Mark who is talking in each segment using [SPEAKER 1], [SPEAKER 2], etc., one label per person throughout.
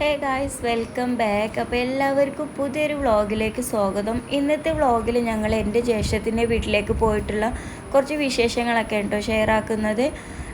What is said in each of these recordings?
[SPEAKER 1] Hey guys, welcome back. അപ്പോൾ എല്ലാവർക്കും പുതിയൊരു വ്ളോഗിലേക്ക് സ്വാഗതം. ഇന്നത്തെ വ്ളോഗിൽ ഞങ്ങൾ എൻ്റെ ജ്യേഷ്ഠത്തിൻ്റെ വീട്ടിലേക്ക് പോയിട്ടുള്ള കുറച്ച് വിശേഷങ്ങളൊക്കെ ഉണ്ടോ ഷെയർ ആക്കുന്നത്.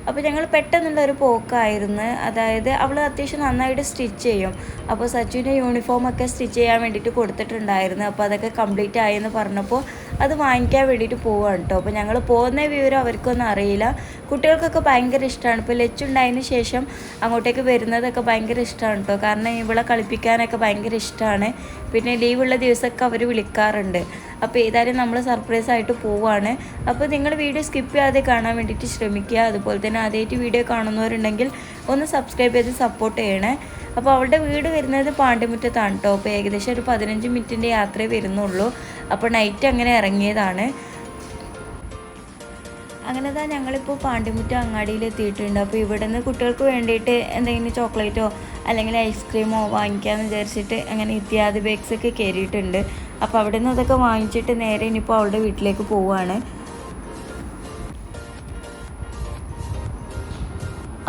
[SPEAKER 1] അപ്പോൾ ഞങ്ങൾ പെട്ടെന്നുള്ളൊരു പോക്കായിരുന്നു. അതായത് അവൾ അത്യാവശ്യം നന്നായിട്ട് സ്റ്റിച്ച് ചെയ്യും. അപ്പോൾ സച്ചുവിൻ്റെ യൂണിഫോമൊക്കെ സ്റ്റിച്ച് ചെയ്യാൻ വേണ്ടിയിട്ട് കൊടുത്തിട്ടുണ്ടായിരുന്നു. അപ്പോൾ അതൊക്കെ കംപ്ലീറ്റ് ആയെന്ന് പറഞ്ഞപ്പോൾ അത് വാങ്ങിക്കാൻ വേണ്ടിയിട്ട് പോവുകയാണ് കേട്ടോ. അപ്പോൾ ഞങ്ങൾ പോകുന്ന വിവരം അവർക്കൊന്നും അറിയില്ല. കുട്ടികൾക്കൊക്കെ ഭയങ്കര ഇഷ്ടമാണ്. ഇപ്പോൾ ലച്ചുണ്ടായതിന് ശേഷം അങ്ങോട്ടേക്ക് വരുന്നതൊക്കെ ഭയങ്കര ഇഷ്ടമാണ് കേട്ടോ. കാരണം ഇവളെ കളിപ്പിക്കാനൊക്കെ ഭയങ്കര ഇഷ്ടമാണ്. പിന്നെ ലീവുള്ള ദിവസമൊക്കെ അവർ വിളിക്കാറുണ്ട്. അപ്പോൾ ഏതായാലും നമ്മൾ സർപ്രൈസ് ആയിട്ട് പോവുകയാണ്. അപ്പോൾ നിങ്ങൾ വീഡിയോ സ്കിപ്പ് ചെയ്യാതെ കാണാൻ വേണ്ടിയിട്ട് ശ്രമിക്കുക. അതുപോലെ തന്നെ ആദ്യമായിട്ട് വീഡിയോ കാണുന്നവരുണ്ടെങ്കിൽ ഒന്ന് സബ്സ്ക്രൈബ് ചെയ്ത് സപ്പോർട്ട് ചെയ്യണേ. അപ്പോൾ അവളുടെ വീട് വരുന്നത് പാണ്ടിമുറ്റത്താണ് കേട്ടോ. അപ്പോൾ ഏകദേശം ഒരു 15 മിനിറ്റിൻ്റെ യാത്രയെ വരുന്നുള്ളൂ. അപ്പോൾ നൈറ്റ് അങ്ങനെ ഇറങ്ങിയതാണ്. അങ്ങനെ തന്നെ ഞങ്ങളിപ്പോൾ പാണ്ടിമുറ്റം അങ്ങാടിയിൽ എത്തിയിട്ടുണ്ട്. അപ്പോൾ ഇവിടെ നിന്ന് കുട്ടികൾക്ക് വേണ്ടിയിട്ട് എന്തെങ്കിലും ചോക്ലേറ്റോ അല്ലെങ്കിൽ ഐസ്ക്രീമോ വാങ്ങിക്കാമെന്ന് വിചാരിച്ചിട്ട് അങ്ങനെ ഇത്യാദി ബേക്സൊക്കെ കയറിയിട്ടുണ്ട്. അപ്പോൾ അവിടെ നിന്ന് അതൊക്കെ വാങ്ങിച്ചിട്ട് നേരെ ഇനിയിപ്പോൾ അവളുടെ വീട്ടിലേക്ക് പോവുകയാണ്.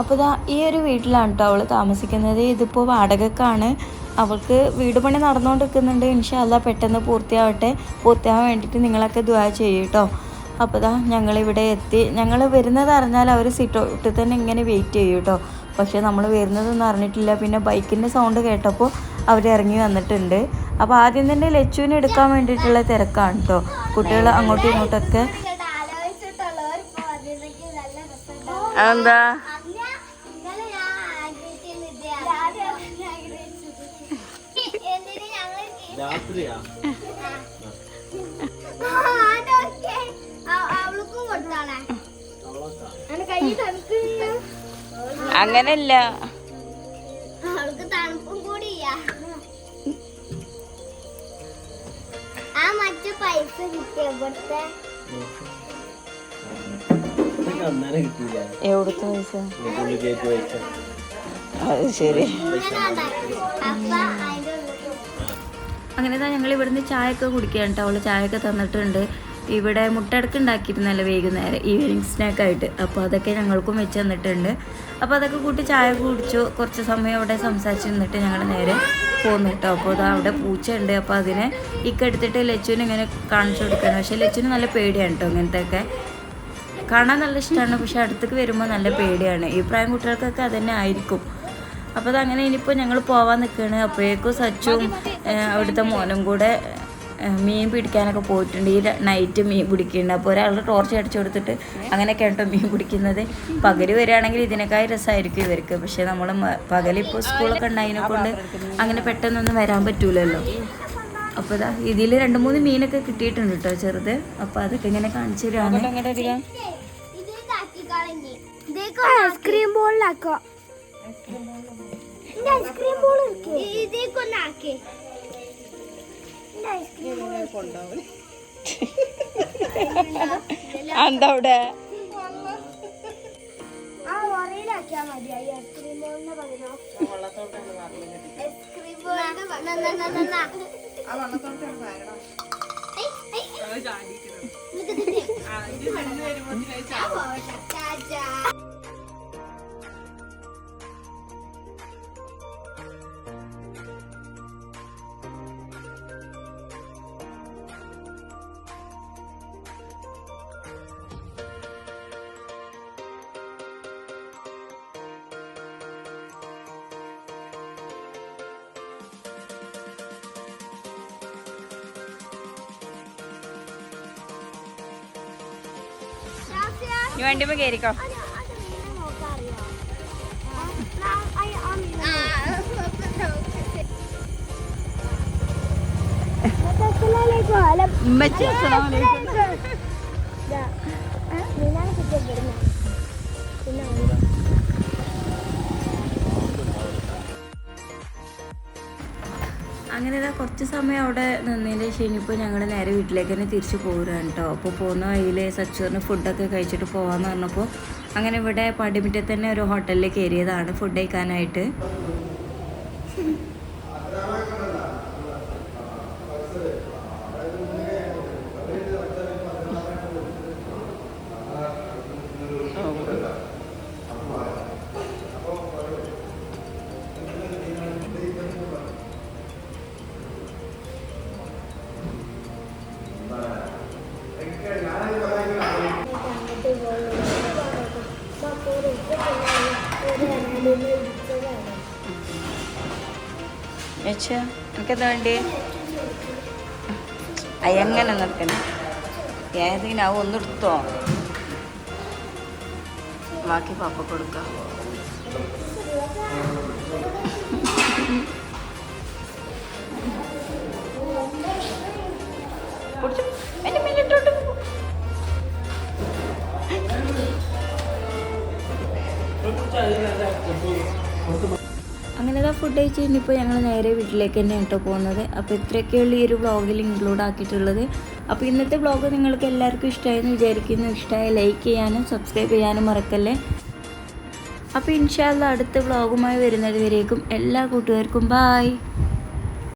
[SPEAKER 1] അപ്പോൾ ഈ ഒരു വീട്ടിലാണ് കേട്ടോ അവൾ താമസിക്കുന്നത്. ഇതിപ്പോൾ വാടകക്കാണ്. അവൾക്ക് വീട് പണി നടന്നുകൊണ്ടിരിക്കുന്നുണ്ട്. ഇൻഷാ അല്ലാഹ് പെട്ടെന്ന് പൂർത്തിയാവാൻ വേണ്ടിയിട്ട് നിങ്ങളൊക്കെ ദുആ ചെയ്യും കേട്ടോ. അപ്പോൾ ഞങ്ങളിവിടെ എത്തി. ഞങ്ങൾ വരുന്നത് അറിഞ്ഞാൽ അവർ സിറ്റൗട്ടിൽ തന്നെ ഇങ്ങനെ വെയിറ്റ് ചെയ്യും കേട്ടോ. പക്ഷേ നമ്മൾ വരുന്നതൊന്നും അറിഞ്ഞിട്ടില്ല. പിന്നെ ബൈക്കിൻ്റെ സൗണ്ട് കേട്ടപ്പോൾ അവർ ഇറങ്ങി വന്നിട്ടുണ്ട്. അപ്പോൾ ആദ്യം തന്നെ ലച്ചുവിനെ എടുക്കാൻ വേണ്ടിയിട്ടുള്ള തിരക്കാണ് കേട്ടോ. കുട്ടികൾ അങ്ങോട്ടും ഇങ്ങോട്ടൊക്കെ എന്താ അങ്ങനല്ല,
[SPEAKER 2] തണുപ്പും കൂടിയാ മറ്റു പൈസ കിട്ടിയ ഇവിടുത്തെ
[SPEAKER 1] എവിടുത്തെ പൈസ? അത് ശരി. അങ്ങനെ ഞങ്ങൾ ഇവിടുന്ന് ചായയൊക്കെ കുടിക്കുകയാണ് കേട്ടോ. അവൾ ചായയൊക്കെ തന്നിട്ടുണ്ട്. ഇവിടെ മുട്ടടക്ക് ഉണ്ടാക്കിയിരുന്നല്ലോ വൈകുന്നേരം ഈവനിങ് സ്നാക്കായിട്ട്. അപ്പോൾ അതൊക്കെ ഞങ്ങൾക്കും വെച്ച് തന്നിട്ടുണ്ട്. അപ്പോൾ അതൊക്കെ കൂട്ടി ചായ കുടിച്ചു. കുറച്ച് സമയം അവിടെ സംസാരിച്ച് നിന്നിട്ട് ഞങ്ങൾ നേരെ പോന്നു കേട്ടോ. അപ്പോൾ അവിടെ പൂച്ചയുണ്ട്. അപ്പോൾ അതിനെ എടുത്തിട്ട് ലച്ചുവിന് ഇങ്ങനെ കാണിച്ചു കൊടുക്കണം. പക്ഷേ ലച്ചുവിന് നല്ല പേടിയാണ് കേട്ടോ. ഇങ്ങനത്തെയൊക്കെ കാണാൻ നല്ല ഇഷ്ടമാണ്. പക്ഷേ അടുത്തേക്ക് വരുമ്പോൾ നല്ല പേടിയാണ്. ഈ പ്രായം കുട്ടികൾക്കൊക്കെ അതന്നെ ആയിരിക്കും. അപ്പോൾ അതങ്ങനെ ഇനിയിപ്പോൾ ഞങ്ങൾ പോകാൻ നിൽക്കുകയാണ്. അപ്പോഴേക്കും സച്ചും അവിടുത്തെ മോനും കൂടെ മീൻ പിടിക്കാനൊക്കെ പോയിട്ടുണ്ട്. ഈ നൈറ്റ് മീൻ പിടിക്കുന്നുണ്ട്. അപ്പോൾ ഒരാൾ ടോർച്ച് അടിച്ചു കൊടുത്തിട്ട് അങ്ങനെയൊക്കെ കേട്ടോ മീൻ പിടിക്കുന്നത്. പകൽ വരികയാണെങ്കിൽ ഇതിനേക്കായി രസമായിരിക്കും ഇവർക്ക്. പക്ഷേ നമ്മൾ പകലിപ്പോൾ സ്കൂളൊക്കെ ഉണ്ടായതിനെ കൊണ്ട് അങ്ങനെ പെട്ടെന്നൊന്നും വരാൻ പറ്റൂലല്ലോ. അപ്പോൾ ഇതിൽ 2-3 മീനൊക്കെ കിട്ടിയിട്ടുണ്ട് കേട്ടോ, ചെറുത്. അപ്പോൾ അതൊക്കെ ഇങ്ങനെ കാണിച്ചു തരാണ്.
[SPEAKER 2] ഐസ്ക്രീം ബോളിലാക്കോ, ഐസ്ക്രീം ബോൾ ഇതേക്കൊന്നാക്കേ
[SPEAKER 1] എന്താ അവിടെ
[SPEAKER 2] വറയിലാക്കിയാ മതി. ഐസ്ക്രീം ബോളിന് പകരം ഐസ്ക്രീം ബോളിന്
[SPEAKER 1] നീ വണ്ടിമ്മ കയറിക്കോ. അങ്ങനെ കുറച്ച് സമയം അവിടെ നിന്നതിൻ്റെ ശേഷം ഇനിയിപ്പോൾ ഞങ്ങൾ നേരെ വീട്ടിലേക്ക് തന്നെ തിരിച്ചു പോരുകയാണ് കേട്ടോ. അപ്പോൾ പോകുന്ന വഴിയിൽ സച്ചുറിന് ഫുഡൊക്കെ കഴിച്ചിട്ട് പോകാമെന്ന് പറഞ്ഞപ്പോൾ അങ്ങനെ ഇവിടെ പടിമുറ്റത്ത് തന്നെ ഒരു ഹോട്ടലിൽ കയറിയതാണ് ഫുഡ് കഴിക്കാനായിട്ട്. ചേച്ചാ എനിക്കെന്താ വേണ്ടി അയ്യങ്ങനെ നിർത്തണം ഏതെങ്കിലും ഒന്നെടുത്തോ ബാക്കി പപ്പ കൊടുക്കാം അങ്ങനെ ഫുഡ് കഴിച്ച് കഴിഞ്ഞപ്പോൾ ഞങ്ങൾ നേരെ വീട്ടിലേക്ക് തന്നെ കേട്ടോ പോകുന്നത്. അപ്പോൾ ഇത്രയൊക്കെയുള്ള ഈ ഒരു വ്ളോഗിൽ ഇൻക്ലൂഡ് ആക്കിയിട്ടുള്ളത്. അപ്പോൾ ഇന്നത്തെ വ്ളോഗ് നിങ്ങൾക്ക് എല്ലാവർക്കും ഇഷ്ടമായെന്ന് വിചാരിക്കുന്നു. ഇഷ്ടമായി ലൈക്ക് ചെയ്യാനും സബ്സ്ക്രൈബ് ചെയ്യാനും മറക്കല്ലേ. അപ്പോൾ ഇൻഷാ അല്ലാഹ് അടുത്ത വ്ളോഗുമായി വരുന്നത് വരേക്കും എല്ലാ കൂട്ടുകാർക്കും ബായ്.